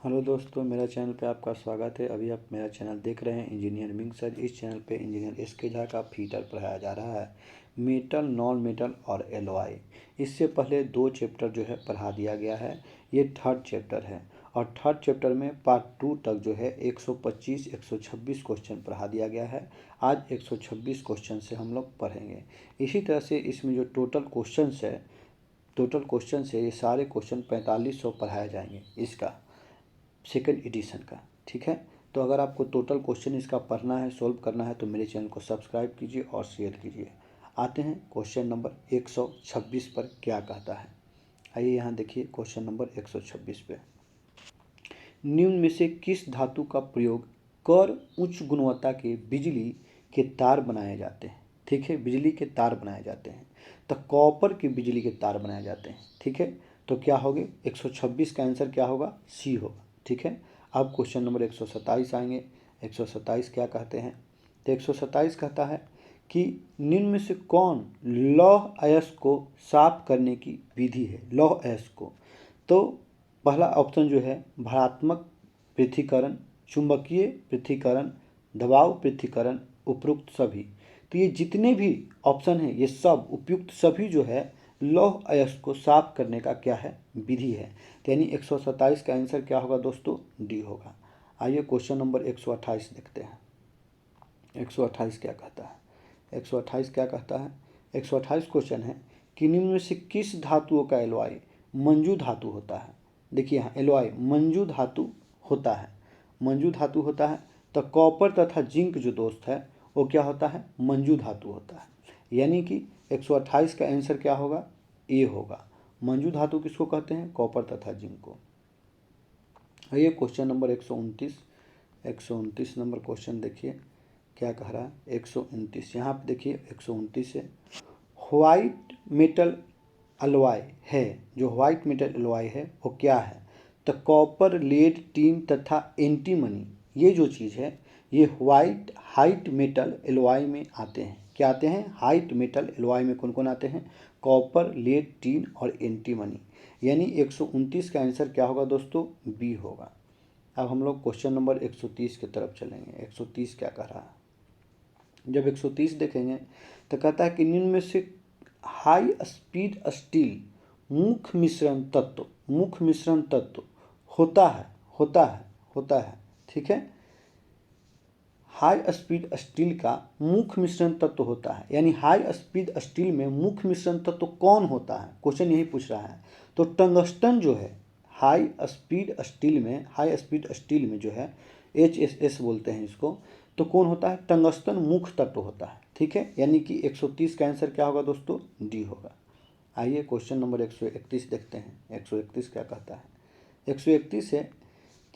Hello दोस्तों, मेरा channel पे आपका स्वागत है। अभी आप मेरा चैनल देख रहे हैं इंजीनियर मिंग सर। इस चैनल पे इंजीनियर एसके झा का फीटर पढ़ाया जा रहा है, मेटल, नॉन मेटल और एलॉय। इससे पहले 2 चैप्टर जो है पढ़ा दिया गया है। ये 3rd चैप्टर है और 3rd चैप्टर में पार्ट 2 तक जो है 125 126 क्वेश्चन पढ़ा दिया गया है। आज 126 क्वेश्चन से हम लोग पढ़ेंगे। इसी तरह से इसमें जो टोटल क्वेश्चन है ये सारे क्वेश्चन 4500 पढ़ाए जाएंगे इसका सेकंड एडिशन का। ठीक है, तो अगर आपको टोटल क्वेश्चन इसका पढ़ना है, सोल्व करना है तो मेरे चैनल को सब्सक्राइब कीजिए और शेयर कीजिए। आते हैं क्वेश्चन नंबर 126 पर क्या कहता है। आइए यहाँ देखिए क्वेश्चन नंबर 126 पे, निम्न में से किस धातु का प्रयोग कर उच्च गुणवत्ता के बिजली के तार बनाए जाते हैं। ठीक है, बिजली के तार बनाए जाते हैं तो कॉपर के बिजली के तार बनाए जाते हैं। ठीक है, तो क्या होगे 126 का आंसर क्या होगा, सी होगा। ठीक है, अब क्वेश्चन नंबर 127 आएंगे। 127 क्या कहते हैं, तो 127 कहता है कि निम्न में से कौन लौह अयस्क को साफ करने की विधि है। लौह अयस्क को, तो पहला ऑप्शन जो है भारात्मक पृथक्करण, चुंबकीय पृथक्करण, दबाव पृथक्करण, उपयुक्त सभी। तो ये जितने भी ऑप्शन हैं ये सब उपयुक्त सभी जो है लौह अयस्क को साफ करने का क्या है, विधि है। तो यानी 127 का आंसर क्या होगा दोस्तों, डी होगा। आइए क्वेश्चन नंबर 128 देखते हैं। 128 क्या कहता है, 128 क्या कहता है, 128 क्वेश्चन है कि निम्न में से किस धातुओं का एलॉय मंजू धातु होता है। देखिए यहाँ एलॉय मंजू धातु होता है, मंजू धातु होता है। तो कॉपर तथा जिंक जो दोस्त है वो क्या होता है, मंजू धातु होता है। यानी कि 128 का आंसर क्या होगा, ए होगा। मंजू धातु किसको कहते हैं, कॉपर तथा जिंक को। आइए क्वेश्चन नंबर 129 नंबर क्वेश्चन देखिए क्या कह रहा है। 129 यहाँ पे देखिए 129 है, व्हाइट मेटल अलॉय है। जो व्हाइट मेटल अलॉय है वो क्या है, तो कॉपर, लेड, टीन तथा एंटीमनी, ये जो चीज़ है ये हाइट मेटल एलॉय में आते हैं। क्या आते हैं, हाइट मेटल एलॉय में कौन कौन आते हैं, कॉपर, लेड, टीन और एंटीमनी। यानी 129 का आंसर क्या होगा दोस्तों, बी होगा। अब हम लोग क्वेश्चन नंबर 130 की तरफ चलेंगे। 130 क्या कह रहा है, जब 130 देखेंगे तो कहता है कि निम्न में से हाई स्पीड स्टील मुख्य मिश्रण तत्व होता है। ठीक है, हाई स्पीड स्टील का मुख्य मिश्रण तत्व होता है। यानी हाई स्पीड स्टील में मुख्य मिश्रण तत्व कौन होता है, क्वेश्चन यही पूछ रहा है। तो टंगस्टन जो है हाई स्पीड स्टील में जो है HSS बोलते हैं इसको, तो कौन होता है, टंगस्टन मुख्य तत्व होता है। ठीक है, यानी कि 130 का आंसर क्या होगा दोस्तों, डी होगा। आइए क्वेश्चन नंबर 131 देखते हैं। 131 क्या कहता है, 131 है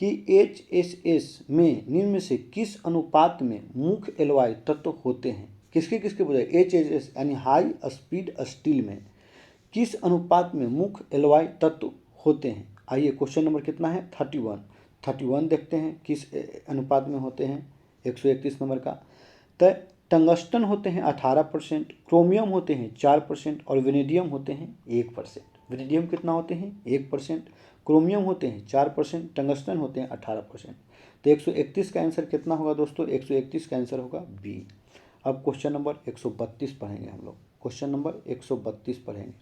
कि HSS में निम्न में से किस अनुपात में मुख्य एलॉय तत्व होते हैं। किसके किसके बजाय, HSS यानी हाई स्पीड स्टील में किस अनुपात में मुख्य एलॉय तत्व होते हैं। आइए क्वेश्चन नंबर कितना है, 31 देखते हैं किस अनुपात में होते हैं 131 नंबर का। तो टंगस्टन होते हैं 18%, क्रोमियम होते हैं 4% और वेनेडियम होते हैं 1%। वेनेडियम कितना होते हैं, 1%, क्रोमियम होते हैं 4%, टंगस्टन होते हैं 18%। तो 131 का आंसर कितना होगा दोस्तों, 131 का आंसर होगा बी। अब क्वेश्चन नंबर 132 पढ़ेंगे हम लोग। क्वेश्चन नंबर 132 पढ़ेंगे।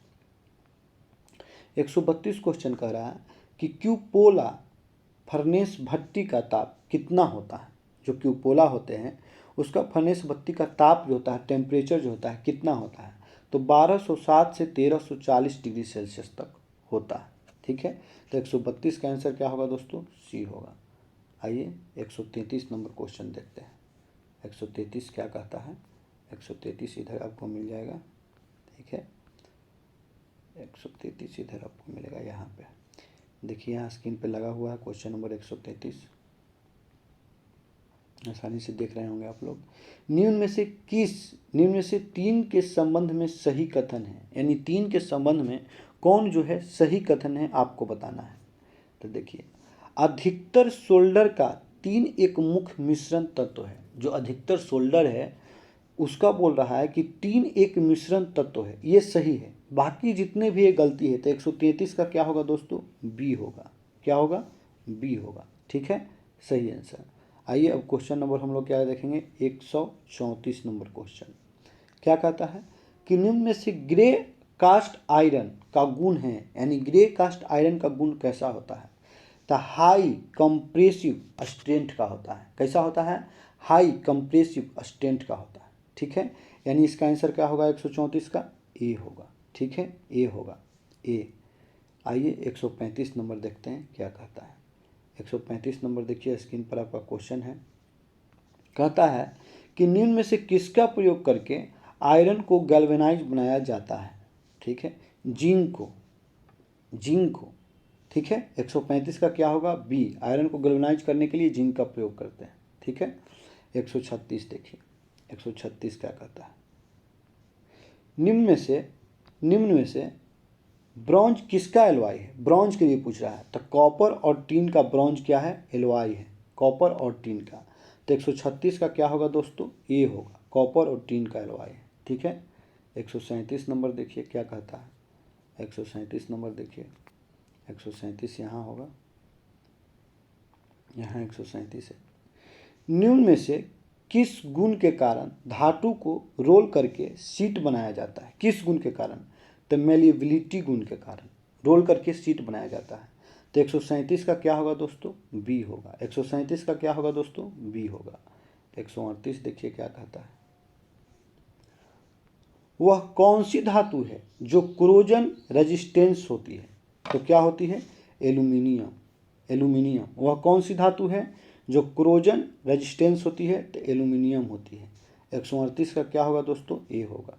132 क्वेश्चन कह रहा है कि क्यूपोला फर्नेस भट्टी का ताप कितना होता है। जो क्यूपोला होते हैं उसका फर्नेस भट्टी का ताप जो होता है, टेम्परेचर जो होता है कितना होता है, तो 1207 से 1340 डिग्री सेल्सियस तक होता है। ठीक है, तो 132 का आंसर क्या होगा दोस्तों, सी होगा। आइए 133 नंबर क्वेश्चन देखते हैं। 133 क्या कहता है, 133 इधर आपको मिल जाएगा। ठीक है, 133 इधर आपको मिलेगा, यहाँ पे देखिए, यहाँ स्क्रीन पे लगा हुआ है क्वेश्चन नंबर 133, आसानी से देख रहे होंगे आप लोग। निम्न में से 3 के संबंध में सही कथन है। यानी 3 के संबंध में कौन जो है सही कथन है आपको बताना है। तो देखिए, अधिकतर सोल्डर का 3 एक मुख्य मिश्रण तत्व है। जो अधिकतर सोल्डर है उसका बोल रहा है कि 3 एक मिश्रण तत्व है, ये सही है। बाकी जितने भी ये गलती है, तो 133 का क्या होगा दोस्तों, बी होगा। क्या होगा, बी होगा। ठीक है, सही आंसर। आइए अब क्वेश्चन नंबर हम लोग क्या देखेंगे, 134 नंबर क्वेश्चन। क्या कहता है कि निम्न में से ग्रे कास्ट आयरन का गुण है, यानी ग्रे कास्ट आयरन का गुण कैसा होता है, तो हाई कंप्रेसिव स्ट्रेंथ का होता है। कैसा होता है, हाई कंप्रेसिव स्ट्रेंथ का होता है। ठीक है, यानी इसका आंसर क्या होगा 134 का, ए होगा। ठीक है, ए होगा, ए। आइए 135 नंबर देखते हैं क्या कहता है। 135 नंबर देखिए, स्क्रीन पर आपका क्वेश्चन है। कहता है कि निम्न में से किसका प्रयोग करके आयरन को गैल्वेनाइज बनाया जाता है। ठीक है, जिंक को। ठीक है, 135 का क्या होगा, बी। आयरन को गैल्वेनाइज करने के लिए जिंक का प्रयोग करते हैं। ठीक है, 136 देखिए, 136 क्या कहता है, निम्न में से ब्रॉन्ज किसका एलॉय है। ब्रॉन्ज के लिए पूछ रहा है, तो कॉपर और टीन का ब्रॉन्ज क्या है, एलॉय है, कॉपर और टीन का। तो 136 का क्या होगा दोस्तों, ए होगा, कॉपर और टीन का एलॉय है। ठीक है, 137 नंबर देखिए क्या कहता है। 137 नंबर देखिए, 137 यहाँ होगा, यहाँ 137 है। निम्न में से किस गुण के कारण धातु को रोल करके शीट बनाया जाता है। किस गुण के कारण, तो मेलिएबिलिटी गुण के कारण रोल करके शीट बनाया जाता है। तो 137 का क्या होगा दोस्तों, बी होगा। 137 का क्या होगा दोस्तों, बी होगा। 138 देखिए क्या कहता है, वह कौन सी धातु है जो क्रोजन रेजिस्टेंस होती है। तो क्या होती है, एल्यूमिनियम। एल्यूमिनियम वह कौन सी धातु है जो क्रोजन रेजिस्टेंस होती है, तो एल्यूमिनियम होती है। 138 का क्या होगा दोस्तों, ए होगा।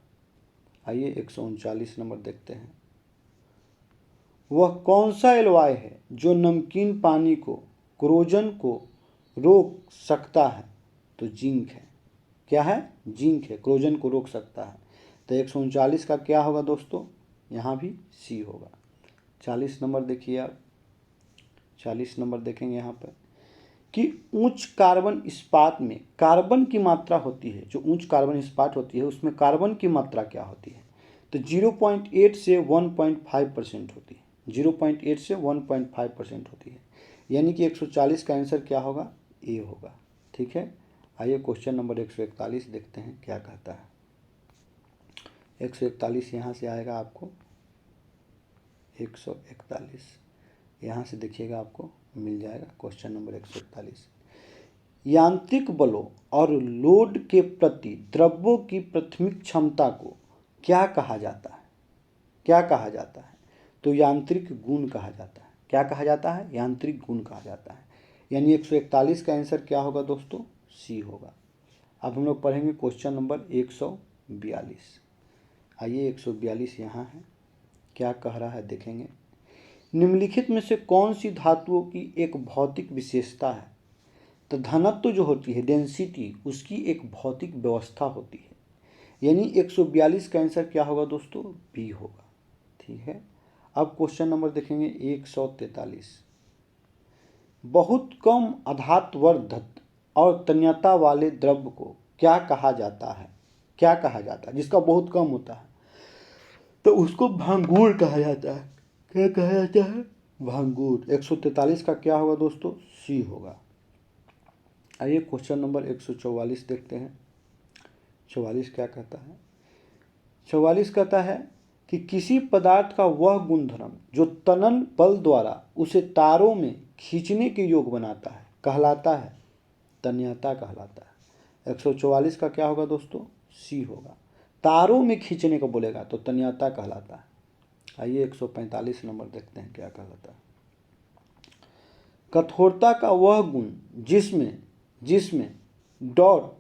आइए 139 नंबर देखते हैं। वह कौन सा एलॉय है जो नमकीन पानी को क्रोजन को रोक सकता है, तो जिंक है। क्या है, जिंक है, क्रोजन को रोक सकता है। तो 139 का क्या होगा दोस्तों, यहाँ भी सी होगा। 40 नंबर देखिए आप, 40 नंबर देखेंगे यहाँ पर कि उच्च कार्बन इस्पात में कार्बन की मात्रा होती है, जो उच्च कार्बन इस्पात होती है उसमें कार्बन की मात्रा क्या होती है, तो 0.8 से 1.5% होती है। 0.8 से 1.5% होती है, यानी कि 140 का आंसर क्या होगा, ए होगा। ठीक है, आइए क्वेश्चन नंबर 141 देखते हैं क्या कहता है। 141 यहाँ से आएगा आपको, 141 यहाँ से देखिएगा आपको मिल जाएगा। क्वेश्चन नंबर 141, यांत्रिक बलों और लोड के प्रति द्रव्यों की प्राथमिक क्षमता को क्या कहा जाता है। क्या कहा जाता है, तो यांत्रिक गुण कहा जाता है। क्या कहा जाता है, यांत्रिक गुण कहा जाता है। यानी 141 का आंसर क्या होगा दोस्तों, सी होगा। अब हम लोग पढ़ेंगे क्वेश्चन नंबर 142। आइए 142 यहाँ है, क्या कह रहा है देखेंगे। निम्नलिखित में से कौन सी धातुओं की एक भौतिक विशेषता है, तो घनत्व जो होती है, डेंसिटी, उसकी एक भौतिक व्यवस्था होती है। यानी 142 का आंसर क्या होगा दोस्तों, बी होगा। ठीक है, अब क्वेश्चन नंबर देखेंगे 143। बहुत कम आघातवर्धक और तन्यता वाले द्रव्य को क्या कहा जाता है। क्या कहा जाता है, जिसका बहुत कम होता है, तो उसको भांगूर कहा जाता है। क्या कहा जाता है, भांगूर। 143 का क्या होगा दोस्तों, सी होगा। आइए क्वेश्चन नंबर 144 देखते हैं। 44 क्या कहता है, 44 कहता है कि किसी पदार्थ का वह गुणधर्म जो तनन बल द्वारा उसे तारों में खींचने के योग बनाता है कहलाता है, तन्यता कहलाता है। 144 का क्या होगा दोस्तों, सी होगा। तारों में खींचने को बोलेगा तो तन्यता कहलाता है। आइए 145 नंबर देखते हैं क्या कहलाता है। कठोरता का वह गुण जिसमें डॉट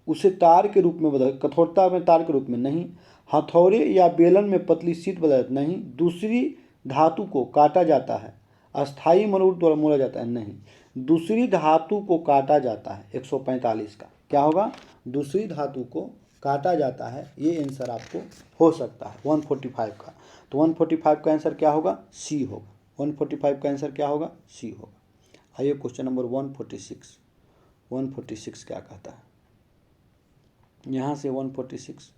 उसे तार के रूप में बदल, कठोरता में तार के रूप में नहीं, हथौड़े या बेलन में पतली शीट बदल नहीं, दूसरी धातु को काटा जाता है, अस्थाई मरोड़ द्वारा मोड़ा जाता है, नहीं, दूसरी धातु को काटा जाता है। 145 का क्या होगा, दूसरी धातु को काटा जाता है। ये आंसर आपको हो सकता है 145 का। तो 145 का आंसर क्या होगा, सी होगा। 145 का आंसर क्या होगा, सी होगा। आइए क्वेश्चन नंबर 146। 146 क्या कहता है, यहाँ से 146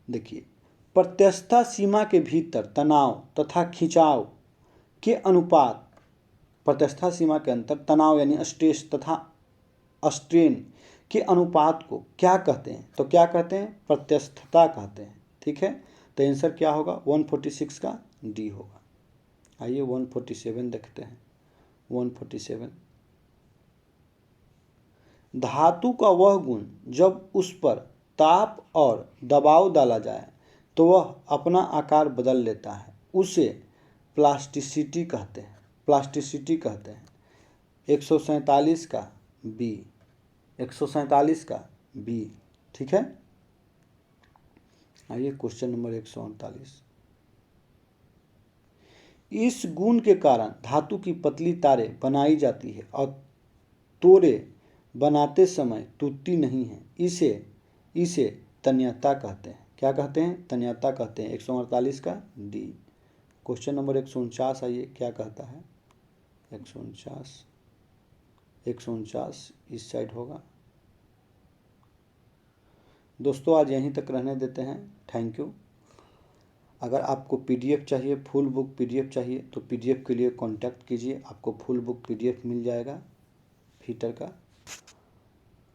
देखिए। प्रत्यस्थता सीमा के भीतर तनाव तथा खिंचाव के अनुपात प्रत्यस्थता सीमा के अंतर तनाव यानी स्ट्रेस तथा स्ट्रेन के अनुपात को क्या कहते हैं? तो क्या कहते हैं? प्रत्यस्थता कहते हैं। ठीक है, तो आंसर क्या होगा? 146 का डी होगा। आइए 147 देखते हैं। 147, धातु का वह गुण जब उस पर ताप और दबाव डाला जाए तो वह अपना आकार बदल लेता है, उसे प्लास्टिसिटी कहते हैं। प्लास्टिसिटी कहते हैं। 147 का बी, 147 का बी। ठीक है, आइए क्वेश्चन नंबर 139, इस गुण के कारण धातु की पतली तारें बनाई जाती है और तोरे बनाते समय टूटती नहीं है, इसे तन्यता कहते हैं। क्या कहते हैं? तन्यता कहते हैं। 148 का डी। क्वेश्चन नंबर 149 आइए क्या कहता है? 149, 149 इस साइड होगा। दोस्तों आज यहीं तक रहने देते हैं। Thank you. अगर आपको पीडीएफ चाहिए, फुल बुक पीडीएफ चाहिए तो पीडीएफ के लिए कांटेक्ट कीजिए, आपको फुल बुक पीडीएफ मिल जाएगा फीटर का।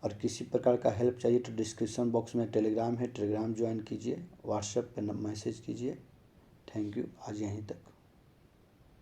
और किसी प्रकार का हेल्प चाहिए तो डिस्क्रिप्शन बॉक्स में टेलीग्राम है, टेलीग्राम ज्वाइन कीजिए, व्हाट्सएप पे मैसेज कीजिए। थैंक यू, आज यहीं तक।